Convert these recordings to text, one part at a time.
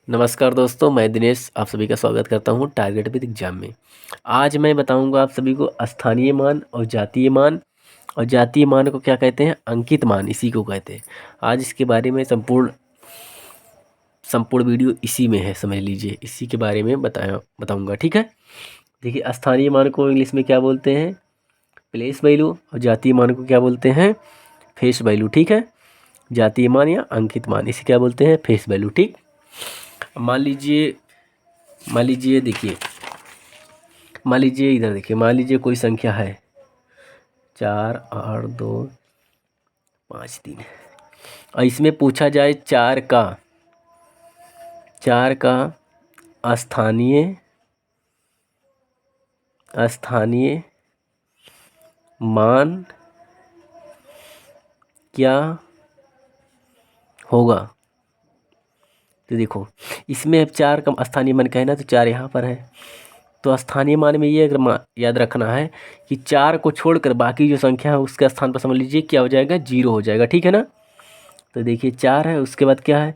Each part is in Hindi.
नमस्कार दोस्तों, मैं दिनेश आप सभी का स्वागत करता हूं टारगेट विद एग्जाम में। आज मैं बताऊंगा आप सभी को स्थानीय मान और जातीय मान। और जातीय मान को क्या कहते हैं? अंकित मान, इसी को कहते हैं। आज इसके बारे में संपूर्ण संपूर्ण वीडियो इसी में है, समझ लीजिए। इसी के बारे में बताऊंगा, ठीक है। देखिए, स्थानीय मान को इंग्लिश में क्या बोलते हैं? Place value. और जातीय मान को क्या बोलते हैं? फेस वैल्यू, ठीक है। जातीय मान या अंकित मान, इसे क्या बोलते हैं? फेस वैल्यू, ठीक। मान लीजिए देखिए, मान लीजिए इधर देखिए, मान लीजिए कोई संख्या है 4, 8, 2, 5, 3 और इसमें पूछा जाए चार का स्थानीय स्थानीय मान क्या होगा। तो देखो, इसमें अब 4 का स्थानीय मान कहना, तो 4 यहाँ पर है। तो स्थानीय मान में ये अगर याद रखना है कि 4 को छोड़कर बाकी जो संख्या है उसके स्थान पर समझ लीजिए क्या हो जाएगा? 0 हो जाएगा, ठीक है ना। तो देखिए 4 है, उसके बाद क्या है?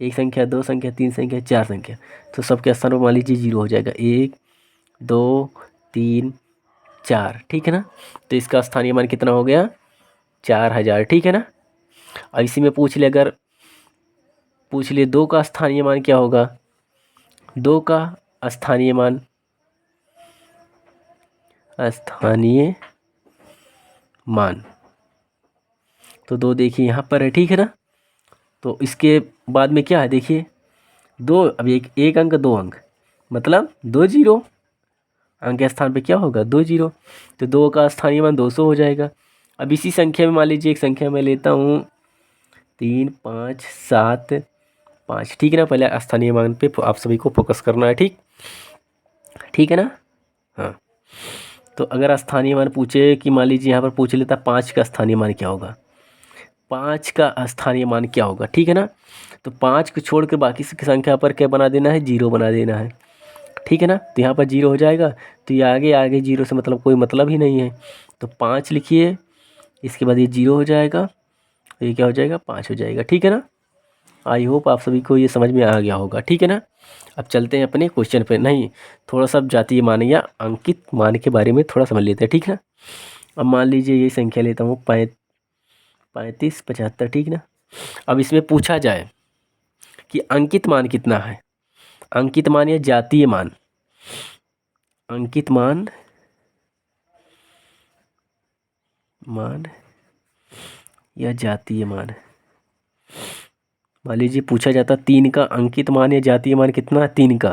एक संख्या, दो संख्या, तीन संख्या, चार संख्या। तो सबके स्थान पर मान लीजिए 0 हो जाएगा। 1, 2, 3, 4, ठीक है ना। तो इसका स्थानीय मान कितना हो गया? 4000, ठीक है ना। और इसी में पूछ लिए 2 का स्थानीय मान क्या होगा? 2 का स्थानीय मान तो 2 देखिए यहाँ पर है, ठीक है ना। तो इसके बाद में क्या है? देखिए 2, अब एक अंक, 2 अंक, मतलब 2 0। अंक के स्थान पे क्या होगा? 2 0। तो 2 का स्थानीय मान 200 हो जाएगा। अब इसी संख्या में मान लीजिए एक संख्या मैं लेता हूँ 3, 5, 7, 5, ठीक है ना। पहले स्थानीय मान पे आप सभी को फोकस करना है, ठीक है ना। हाँ, तो अगर स्थानीय मान पूछे कि मान लीजिए यहाँ पर पूछ लेता 5 का स्थानीय मान क्या होगा? 5 का स्थानीय मान क्या होगा, ठीक है ना। तो 5 को छोड़ के बाकी की संख्या पर क्या बना देना है? 0 बना देना है, ठीक है ना। तो यहाँ पर 0 हो जाएगा। तो ये आगे आगे 0 से मतलब कोई मतलब ही नहीं है। तो 5 लिखिए, इसके बाद ये 0 हो जाएगा, तो ये क्या हो जाएगा? 5 हो जाएगा, ठीक है ना। आई होप आप सभी को ये समझ में आ गया होगा, ठीक है ना। अब चलते हैं अपने क्वेश्चन पे। नहीं, थोड़ा सा जातीय मान या अंकित मान के बारे में थोड़ा समझ लेते हैं, ठीक है। अब मान लीजिए ये संख्या लेता हूँ 35, 75, ठीक ना। अब इसमें पूछा जाए कि अंकित मान कितना है? अंकित मान या जातीय मान, अंकित मान या जातीय मान। मान लीजिए पूछा जाता 3 का अंकित मान या जातीय मान कितना है? 3 का।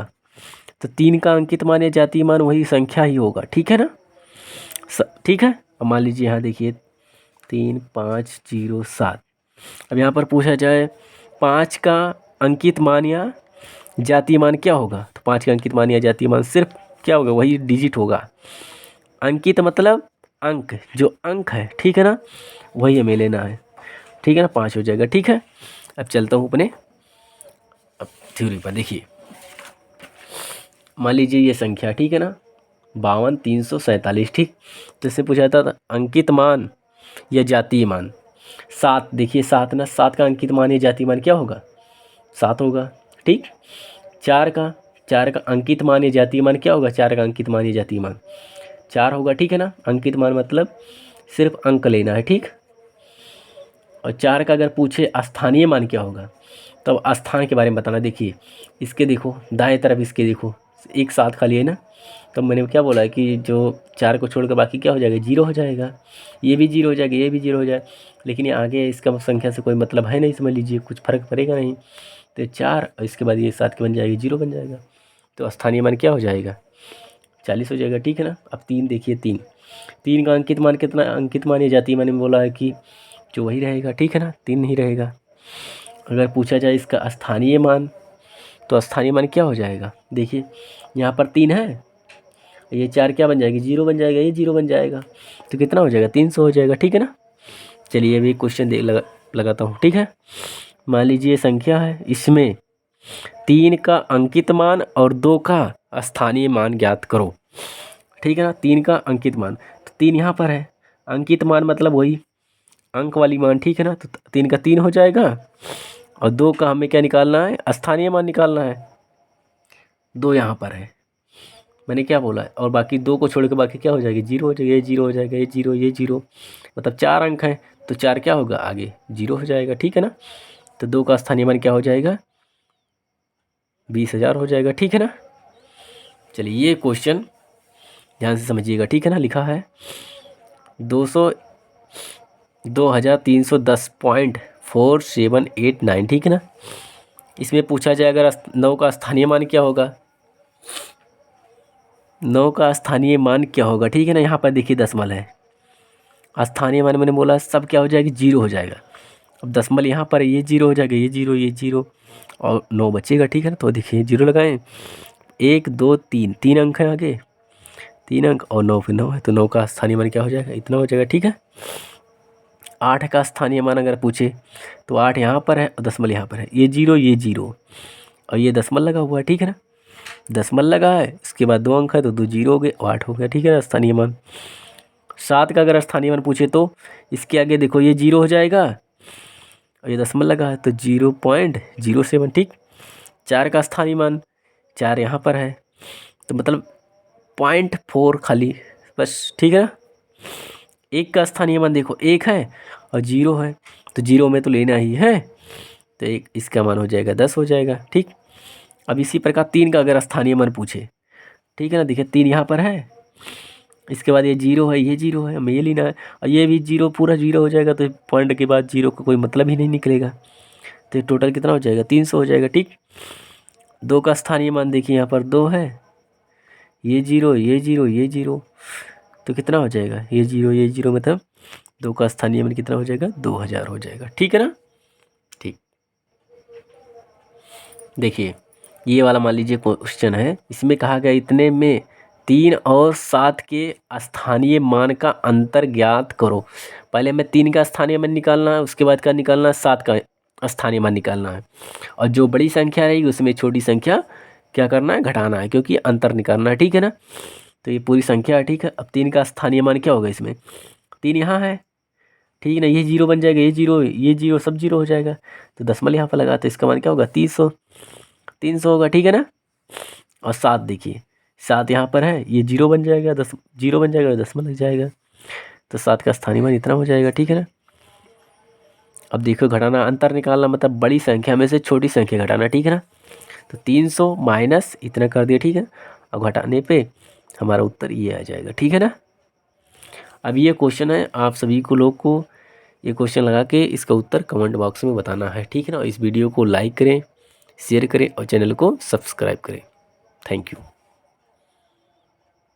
तो 3 का अंकित मान या जातीय मान वही संख्या ही होगा, ठीक है ना। ठीक है। अब मान लीजिए यहाँ देखिए 3, 5, 0, 7। अब यहाँ पर पूछा जाए 5 का अंकित मान या जातीय मान क्या होगा? तो 5 का अंकित मान या जातीय मान सिर्फ क्या होगा? वही डिजिट होगा। अंकित मतलब अंक, जो अंक है, ठीक है ना, वही हमें लेना है, ठीक है ना। 5 हो जाएगा, ठीक है। अब चलता हूँ अपने थ्योरी पर। देखिए, मान लीजिए ये संख्या, ठीक है ना, 52, 347, ठीक। तो इससे पूछा था अंकित मान या जातीय मान। 7, देखिए 7 ना, 7 का अंकित मान या जातीय मान क्या होगा? 7 होगा, ठीक। 4 का अंकित मान या जातीय मान क्या होगा? 4 का अंकित मान या जातीय मान 4 होगा, ठीक है ना। अंकित मान मतलब सिर्फ अंक लेना है, ठीक। और 4 का अगर पूछे स्थानीय मान क्या होगा, तब स्थान के बारे में बताना। देखिए इसके देखो दाएं तरफ, इसके देखो एक साथ खाली है ना। तो मैंने क्या बोला है कि जो 4 को छोड़कर बाकी क्या हो जाएगा? 0 हो जाएगा। ये भी 0 हो जाएगा, ये भी 0 हो जाएगा। लेकिन ये आगे इसका संख्या से कोई मतलब है नहीं, समझ लीजिए, कुछ फर्क पड़ेगा नहीं। तो 4 और इसके बाद ये 7 के बन जाएगी, 0 बन जाएगा। तो स्थानीय मान क्या हो जाएगा? 40 हो जाएगा, ठीक है ना। अब 3 देखिए, 3 का अंकित मान कितना? अंकित मान ये जातीय मान में बोला है कि जो वही रहेगा, ठीक है ना, 3 नहीं रहेगा। अगर पूछा जाए इसका स्थानीय मान, तो स्थानीय मान क्या हो जाएगा? देखिए यहाँ पर 3 है, ये 4 क्या बन जाएगी? 0 बन जाएगा, ये 0 बन जाएगा। तो कितना हो जाएगा? 300 हो जाएगा, ठीक है ना। चलिए अभी क्वेश्चन लगाता हूँ, ठीक है। मान लीजिए संख्या है, इसमें 3 का अंकित मान और 2 का स्थानीय मान ज्ञात करो, ठीक है ना। 3 का अंकित मान, तो 3 यहाँ पर है। अंकित मान मतलब वही अंक वाली मान, ठीक है ना। तो 3 का 3 हो जाएगा और 2 का हमें क्या निकालना है, स्थानीय मान निकालना है। 2 यहाँ पर है, मैंने क्या बोला है, और बाकी 2 को छोड़ के बाकी क्या हो जाएगी, 0 हो जाएगा, ये 0 हो जाएगा, ये 0, ये 0, मतलब 4 अंक हैं तो 4 क्या होगा आगे 0 हो जाएगा, ठीक है ना। तो 2 का स्थानीय मान क्या हो जाएगा, 20,000 हो जाएगा, ठीक है ना। चलिए ये क्वेश्चन ध्यान से समझिएगा, ठीक है ना। लिखा है 2310.4789, ठीक है ना। इसमें पूछा जाए अगर 9 का स्थानीय मान क्या होगा, 9 का स्थानीय मान क्या होगा, ठीक है ना। यहाँ पर देखिए दशमलव है, स्थानीय मान मैंने बोला सब क्या हो जाएगी 0 हो जाएगा। अब दशमलव यहाँ पर ये 0 हो जाएगा, ये 0, ये 0 और 9 बचेगा, ठीक है ना। तो देखिए 0 लगाएं, 1 2 3, 3 अंक है आगे, 3 अंक और 9 फिर 9 है, तो 9 का स्थानीय मान क्या हो जाएगा, इतना हो जाएगा, ठीक है। 8 का स्थानीय मान अगर पूछे तो 8 यहाँ पर है और दशमलव यहाँ पर है, ये 0, ये 0 और ये दशमलव लगा हुआ है, ठीक है ना। दशमलव लगा है, इसके बाद 2 अंक है तो 2 0 हो गए और 8 हो गया, ठीक है ना स्थानीय मान। 7 का अगर स्थानीय मान पूछे तो इसके आगे देखो ये 0 हो जाएगा और ये दशमलव लगा है तो 0.07, ठीक। 4 का स्थानीय मान 4 यहाँ पर है तो मतलब 0.4 खाली बस, ठीक है ना। 1 का स्थानीय मान देखो 1 है और 0 है तो 0 में तो लेना ही है, तो एक इसका मान हो जाएगा 10 हो जाएगा, ठीक। अब इसी प्रकार 3 का अगर स्थानीय मान पूछे, ठीक है ना, देखिए 3 यहाँ पर है, इसके बाद ये 0 है, ये 0 है, हमें ये लेना है और ये भी 0 पूरा 0 हो जाएगा तो पॉइंट के बाद 0 का कोई मतलब ही नहीं निकलेगा, तो टोटल कितना हो जाएगा 300 हो जाएगा, ठीक। 2 का स्थानीय मान देखिए यहाँ पर 2 है, ये 0, ये 0, ये 0, तो कितना हो जाएगा, ये 0, ये 0, मतलब 2 का स्थानीय मान कितना हो जाएगा 2000 हो जाएगा, ठीक है ना। ठीक, देखिए ये वाला मान लीजिए क्वेश्चन है, इसमें कहा गया इतने में 3 और 7 के स्थानीय मान का अंतर ज्ञात करो। पहले हमें 3 का स्थानीय मान निकालना है, उसके बाद क्या निकालना है 7 का स्थानीय मान निकालना है, और जो बड़ी संख्या रहेगी उसमें छोटी संख्या क्या करना है, घटाना है, क्योंकि अंतर निकालना है, ठीक है ना। तो ये पूरी संख्या है, ठीक है। अब 3 का स्थानीय मान क्या होगा, इसमें 3 यहाँ है, ठीक है ना, ये 0 बन जाएगा, ये 0, ये 0 सब 0 हो जाएगा, तो दशमलव यहाँ पर लगा तो इसका मान क्या होगा 300 होगा, ठीक है ना। और 7 देखिए 7 यहाँ पर है, ये 0 बन जाएगा, 0 बन जाएगा, दशमलव लग जाएगा, तो 7 का स्थानीय मान इतना हो जाएगा, ठीक है ना। अब देखो घटाना, अंतर निकालना मतलब बड़ी संख्या में से छोटी संख्या घटाना, ठीक है ना। तो 300 माइनस इतना कर दिया, ठीक है। अब घटाने पे हमारा उत्तर ये आ जाएगा, ठीक है ना। अब ये क्वेश्चन है, आप सभी को लोग को ये क्वेश्चन लगा के इसका उत्तर कमेंट बॉक्स में बताना है, ठीक है ना। इस वीडियो को लाइक करें, शेयर करें और चैनल को सब्सक्राइब करें। Thank you.